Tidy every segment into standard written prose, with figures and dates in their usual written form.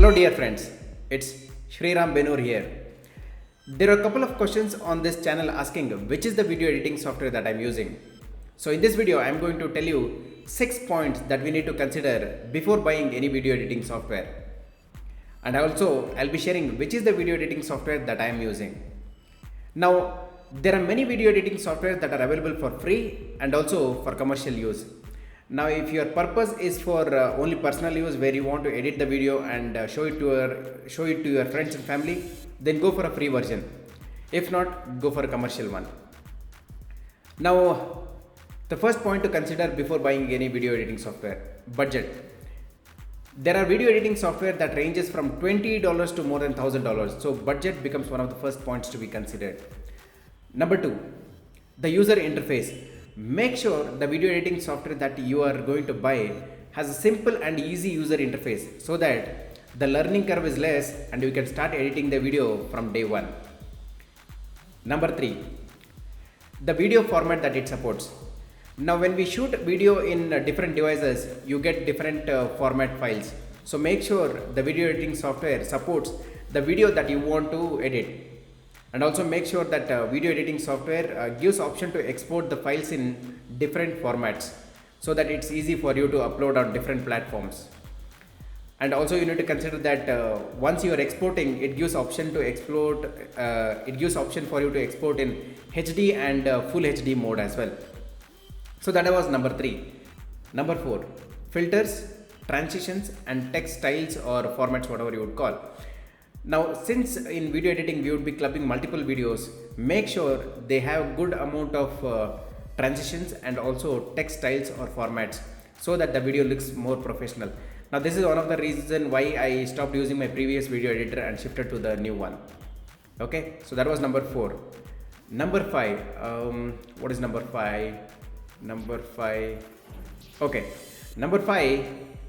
Hello dear friends, it's Shriram Benur here. There are a couple of questions on this channel asking which is the video editing software that I'm using. So in this video I'm going to tell you 6 points that we need to consider before buying any video editing software. And also I'll be sharing which is the video editing software that I am using. Now there are many video editing softwares that are available for free and also for commercial use. Now if your purpose is for only personal use where you want to edit the video and show it to your friends and family, then go for a free version. If not, go for a commercial one. Now the first point to consider before buying any video editing software: budget. There are video editing software that ranges from $20 to more than $1,000, so budget becomes one of the first points to be considered. Number 2, the user interface. Make sure the video editing software that you are going to buy has a simple and easy user interface so that the learning curve is less and you can start editing the video from day one. Number 3, the video format that it supports. Now when we shoot video in different devices, you get different format files. So make sure the video editing software supports the video that you want to edit. And also make sure that video editing software gives option to export the files in different formats so that it's easy for you to upload on different platforms. And also you need to consider that once you are exporting, it gives option to export. It gives option for you to export in HD and full HD mode as well. So that was number 3. Number 4, filters, transitions, and text styles or formats, whatever you would call. Now since in video editing we would be clubbing multiple videos, make sure they have good amount of transitions and also text styles or formats so that the video looks more professional. Now this is one of the reasons why I stopped using my previous video editor and shifted to the new one. Okay, so that was number 4. Number 5, what is number 5? Number 5, okay, number 5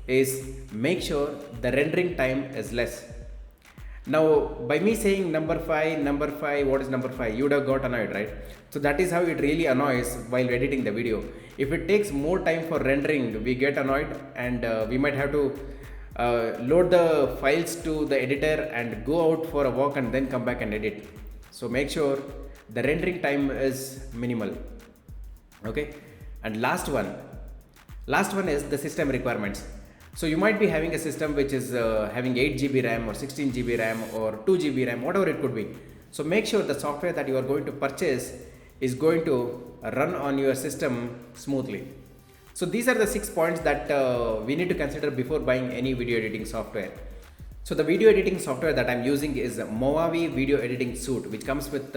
is make sure the rendering time is less. Now by me saying number 5, what is number 5? You would have got annoyed, right? So that is how it really annoys while editing the video. If it takes more time for rendering, we get annoyed and we might have to load the files to the editor and go out for a walk and then come back and edit. So make sure the rendering time is minimal. Okay, and last one is the system requirements. So you might be having a system which is having 8 GB RAM or 16 GB RAM or 2 GB RAM, whatever it could be. So make sure the software that you are going to purchase is going to run on your system smoothly. So these are the 6 points that we need to consider before buying any video editing software. So the video editing software that I'm using is Movavi Video Editing Suite, which comes with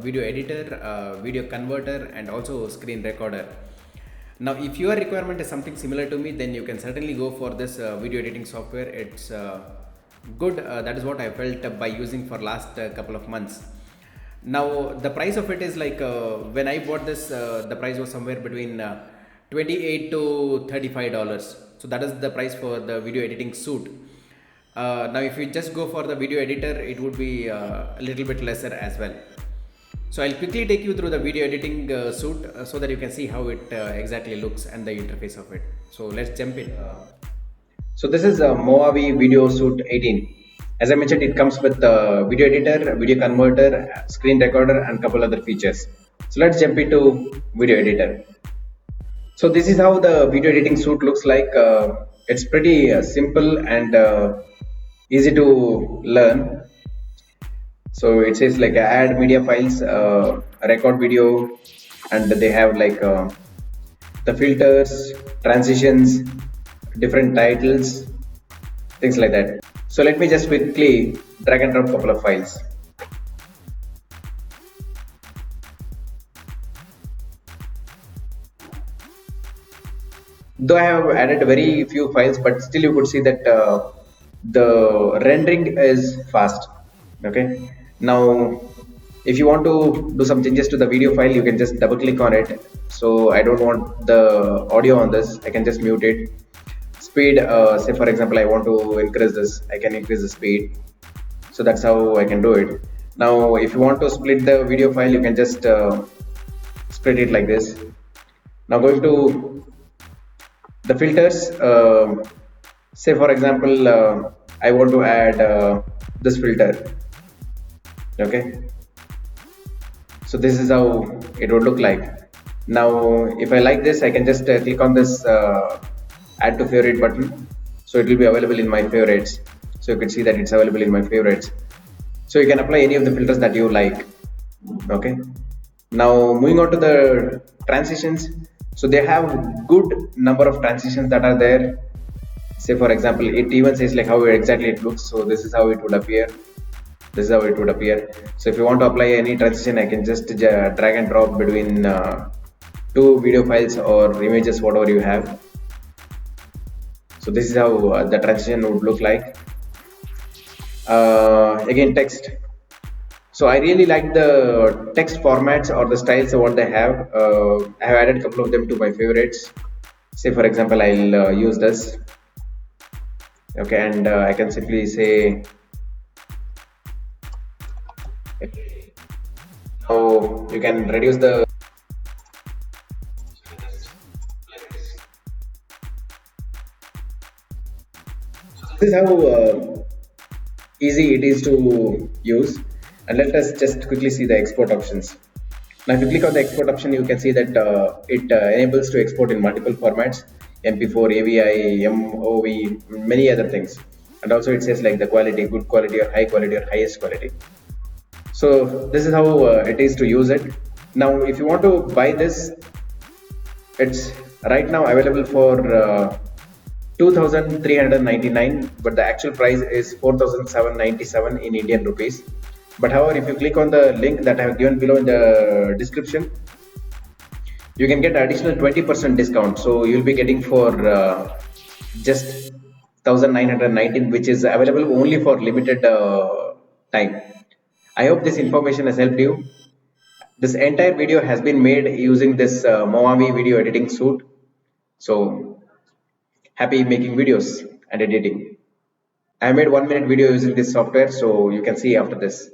video editor, video converter, and also screen recorder. Now if your requirement is something similar to me, then you can certainly go for this video editing software. It's good. That is what I felt by using for last couple of months. Now the price of it is like when I bought this, the price was somewhere between $28 to $35. So that is the price for the video editing suite. Now if you just go for the video editor, it would be a little bit lesser as well. So I'll quickly take you through the video editing suite so that you can see how it exactly looks and the interface of it. So let's jump in. So this is Movavi Video Suite 18. As I mentioned, it comes with video editor, video converter, screen recorder, and couple other features. So let's jump into video editor. So this is how the video editing suite looks like. It's pretty simple and easy to learn. So it says like add media files, record video, and they have like the filters, transitions, different titles, things like that. So let me just quickly drag and drop a couple of files. Though I have added very few files, but still you could see that the rendering is fast. Okay. Now if you want to do some changes to the video file, you can just double click on it. So I don't want the audio on this, I can just mute it. Speed, say for example I want to increase this, I can increase the speed. So that's how I can do it. Now if you want to split the video file, you can just split it like this. Now going to the filters, say for example I want to add this filter. Okay, so this is how it would look like. Now if I like this, I can just click on this add to favorite button, so it will be available in my favorites. So you can see that it's available in my favorites, so you can apply any of the filters that you like. Okay, now moving on to the transitions. So they have good number of transitions that are there. Say for example, it even says like how exactly it looks, so this is how it would appear. This is how it would appear. So if you want to apply any transition, I can just drag and drop between two video files or images, whatever you have. So this is how the transition would look like. Again, text. So I really like the text formats or the styles of what they have. I have added a couple of them to my favorites. Say for example, I'll use this. Okay, and I can simply say, so you can reduce the. This is how easy it is to use. And let us just quickly see the export options. Now if you click on the export option, you can see that it enables to export in multiple formats: MP4, AVI, MOV, many other things. And also it says like the quality, good quality or high quality or highest quality. So this is how it is to use it. Now if you want to buy this, it's right now available for 2399, but the actual price is 4797 in Indian rupees. But however, if you click on the link that I have given below in the description, you can get additional 20% discount. So you'll be getting for just 1919, which is available only for limited time. I hope this information has helped you. This entire video has been made using this Moavi video editing suite. So happy making videos and editing. I made 1 minute video using this software, so you can see after this.